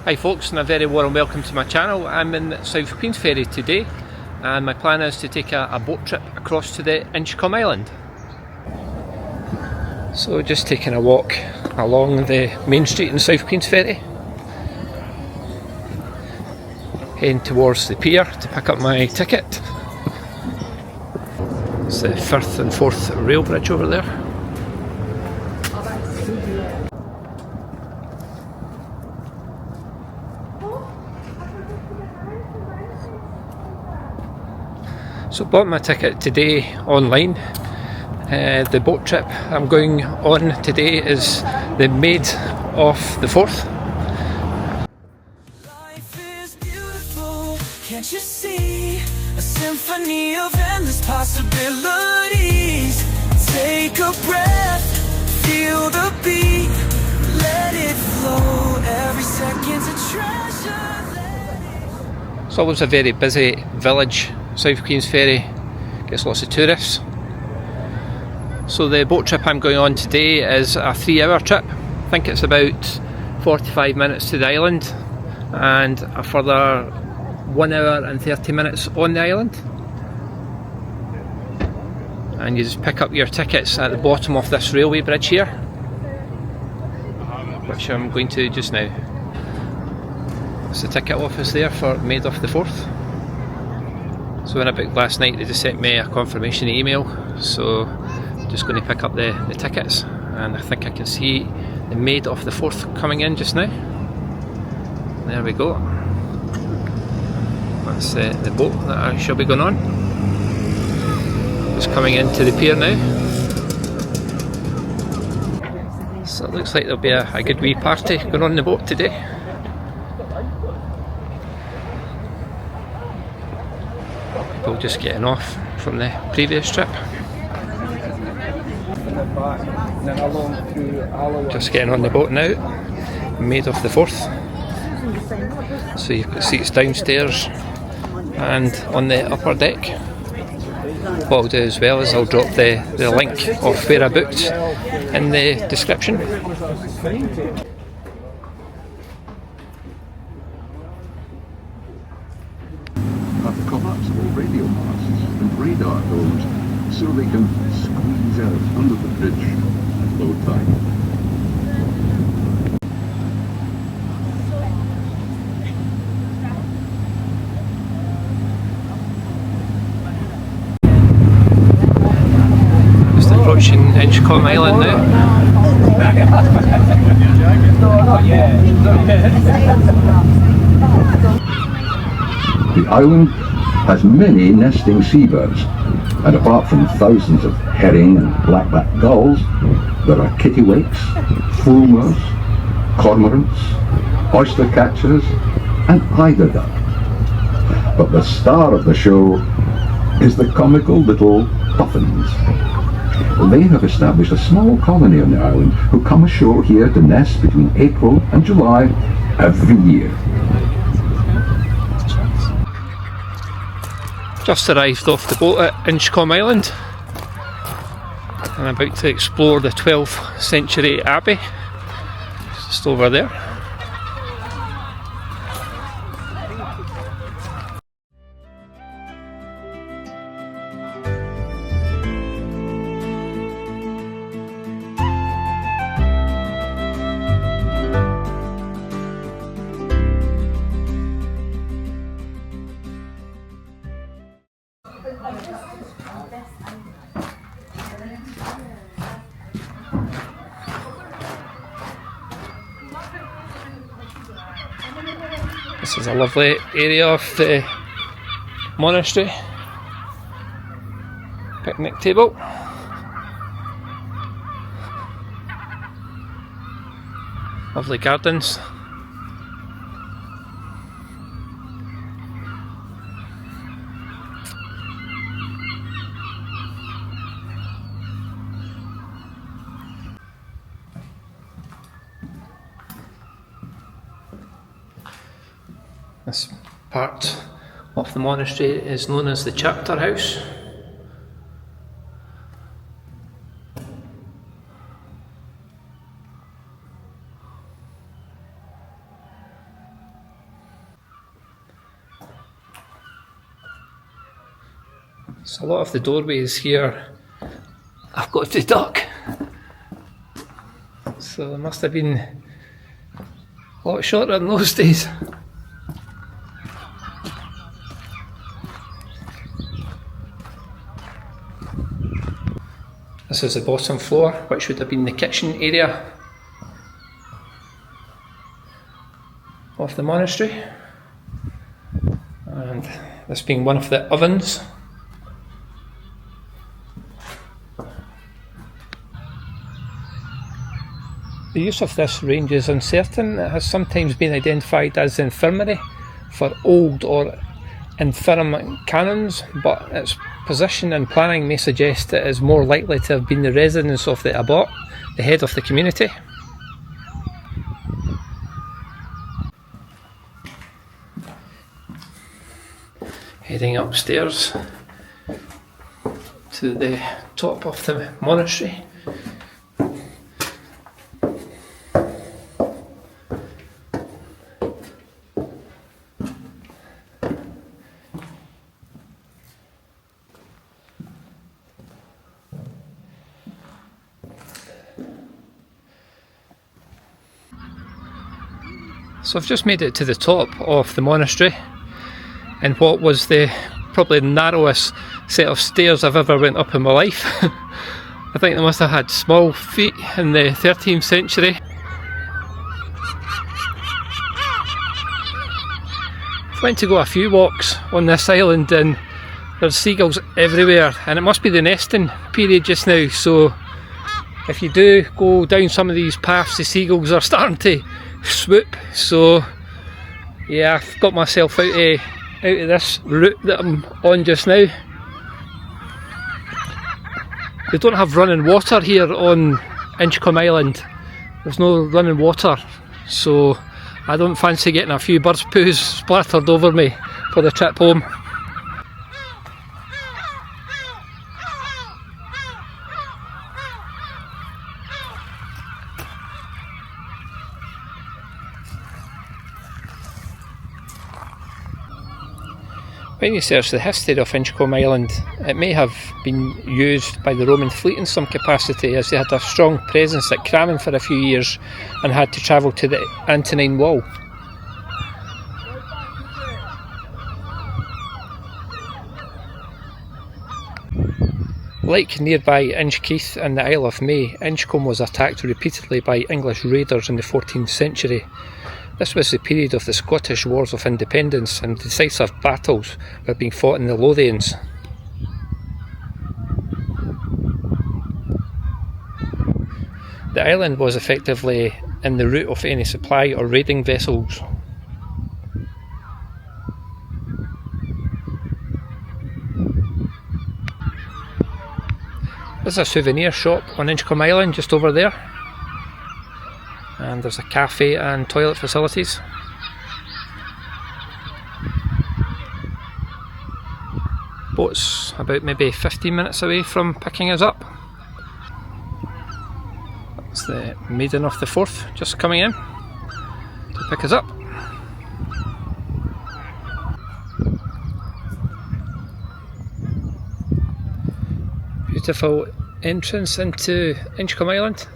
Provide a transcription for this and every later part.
Hi folks, and a very warm welcome to my channel. I'm in South Queensferry today and my plan is to take a boat trip across to the Inchcolm Island. So just taking a walk along the main street in South Queensferry, heading towards the pier to pick up my ticket. It's the Firth and Forth rail bridge over there. So bought my ticket today online. The boat trip I'm going on today is the Maid off the Forth. Life is beautiful, can't you see? A symphony of endless possibilities. Take a breath, feel the beat, let it flow, every second's a treasure. It's always a very busy village. South Queensferry gets lots of tourists. So the boat trip I'm going on today is a 3-hour trip. I think it's about 45 minutes to the island and a further 1 hour and 30 minutes on the island. And you just pick up your tickets at the bottom of this railway bridge here, which I'm going to just now. It's the ticket office there for Maid off the Forth. So when I booked last night they just sent me a confirmation email, so I'm just going to pick up the tickets, and I think I can see the Maid off the Forth coming in just now. There we go. That's the boat that I shall be going on. It's coming into the pier now. So it looks like there'll be a good wee party going on the boat today. People just getting off from the previous trip. Just getting on the boat now, Maid off the Forth. So you've got seats downstairs and on the upper deck. What I'll do as well is I'll drop the link of where I booked in the description. Collapsible radio masts and radar domes so they can squeeze out under the bridge at low tide. Just approaching Inchcolm Island now. The island has many nesting seabirds, and apart from thousands of herring and blackback gulls, there are kittiwakes, fulmars, cormorants, oyster catchers and eider duck. But the star of the show is the comical little puffins. They have established a small colony on the island who come ashore here to nest between April and July every year. Just arrived off the boat at Inchcolm Island and I'm about to explore the 12th century abbey, just over there. This is a lovely area of the monastery. Picnic table. Lovely gardens. This part of the monastery is known as the chapter house. So a lot of the doorways here I've got to duck. So they must have been a lot shorter in those days. This is the bottom floor, which would have been the kitchen area of the monastery, and this being one of the ovens. The use of this range is uncertain. It has sometimes been identified as the infirmary for old or infirm canons, but its position and planning may suggest it is more likely to have been the residence of the abbot, the head of the community. Heading upstairs to the top of the monastery. So I've just made it to the top of the monastery in what was the probably narrowest set of stairs I've ever went up in my life. I think they must have had small feet in the 13th century. Went to go a few walks on this island and there's seagulls everywhere, and it must be the nesting period just now, so if you do go down some of these paths the seagulls are starting to swoop. So yeah, I've got myself out of this route that I'm on just now. They don't have running water here on Inchcolm Island. There's no running water, so I don't fancy getting a few birds' poos splattered over me for the trip home. When you search the history of Inchcolm Island, it may have been used by the Roman fleet in some capacity, as they had a strong presence at Crammon for a few years and had to travel to the Antonine Wall. Like nearby Inchkeith and the Isle of May, Inchcolm was attacked repeatedly by English raiders in the 14th century. This was the period of the Scottish Wars of Independence, and decisive battles were being fought in the Lothians. The island was effectively in the route of any supply or raiding vessels. There's a souvenir shop on Inchcolm Island just over there. And there's a cafe and toilet facilities. Boat's about maybe 15 minutes away from picking us up. That's the Maiden of the Forth just coming in to pick us up. Beautiful entrance into Inchcolm Island.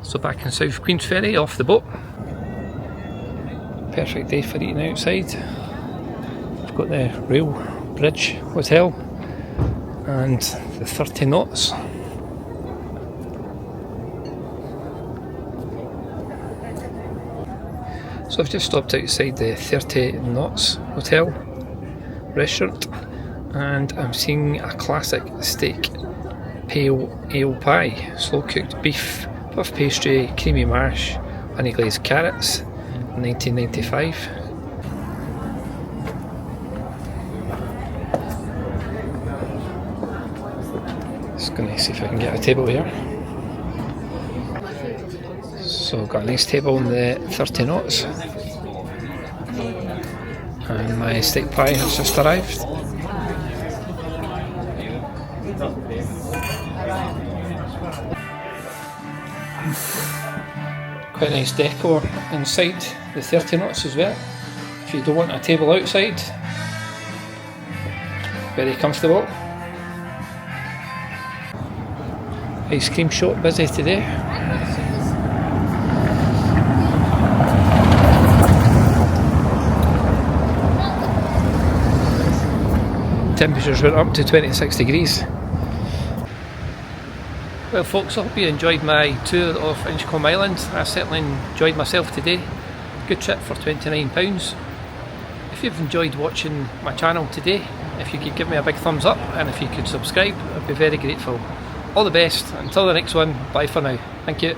So back in South Queensferry, off the boat. Perfect day for eating outside. Of got the rail bridge hotel and the 30 knots. So I've just stopped outside the 30 knots hotel restaurant and I'm seeing a classic steak pale ale pie, slow cooked beef, puff pastry, creamy mash, honey glazed carrots, $19.95. Just going to see if I can get a table here. So I've got a nice table in the 30 knots and my steak pie has just arrived. Quite nice decor inside the 30 knots as well. If you don't want a table outside, very comfortable. Ice cream shop busy today. Temperatures went up to 26 degrees. Well folks, I hope you enjoyed my tour of Inchcolm Island. I certainly enjoyed myself today. Good trip for £29. If you've enjoyed watching my channel today, if you could give me a big thumbs up and if you could subscribe, I'd be very grateful. All the best, until the next one, bye for now. Thank you.